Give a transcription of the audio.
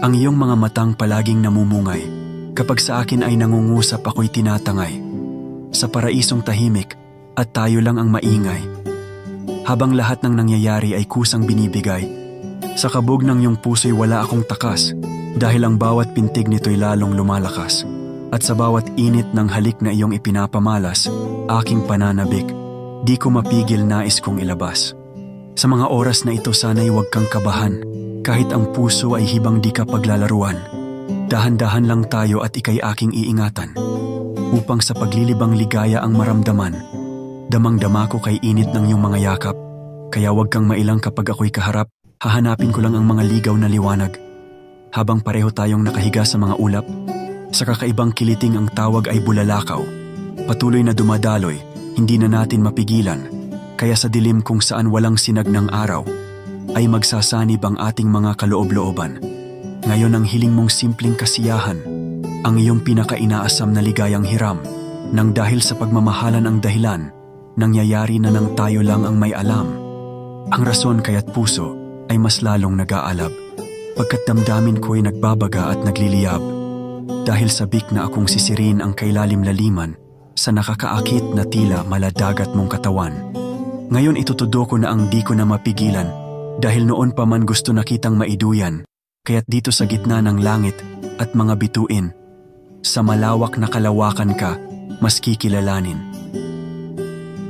Ang iyong mga matang palaging namumungay. Kapag sa akin ay nangungusap ako'y tinatangay. Sa paraisong tahimik at tayo lang ang maingay. Habang lahat ng nangyayari ay kusang binibigay. Sa kabog ng iyong puso'y wala akong takas. Dahil ang bawat pintig nito'y lalong lumalakas. At sa bawat init ng halik na iyong ipinapamalas, aking pananabik, di ko mapigil nais kong ilabas. Sa mga oras na ito sana'y huwag kang kabahan. Kahit ang puso ay hibang di ka paglalaruan, dahan-dahan lang tayo at ika'y aking iingatan. Upang sa paglilibang ligaya ang maramdaman, damang-dama ko kay init ng iyong mga yakap. Kaya huwag kang mailang kapag ako'y kaharap, hahanapin ko lang ang mga ligaw na liwanag. Habang pareho tayong nakahiga sa mga ulap, sa kakaibang kiliting ang tawag ay bulalakaw. Patuloy na dumadaloy, hindi na natin mapigilan. Kaya sa dilim kung saan walang sinag ng araw, ay magsasanib ang ating mga kaloob-looban. Ngayon ang hiling mong simpleng kasiyahan, ang iyong pinaka-inaasam na ligayang hiram, nang dahil sa pagmamahalan ang dahilan, nangyayari na nang tayo lang ang may alam. Ang rason kaya't puso ay mas lalong nag-aalab, pagkat damdamin ko'y nagbabaga at nagliliyab. Dahil sabik na akong sisirin ang kailalim-laliman sa nakakaakit na tila maladagat mong katawan. Ngayon itutudo ko na ang di ko na mapigilan, dahil noon pa man gusto na kitang maiduyan, kaya't dito sa gitna ng langit at mga bituin, sa malawak na kalawakan ka, mas kikilalanin.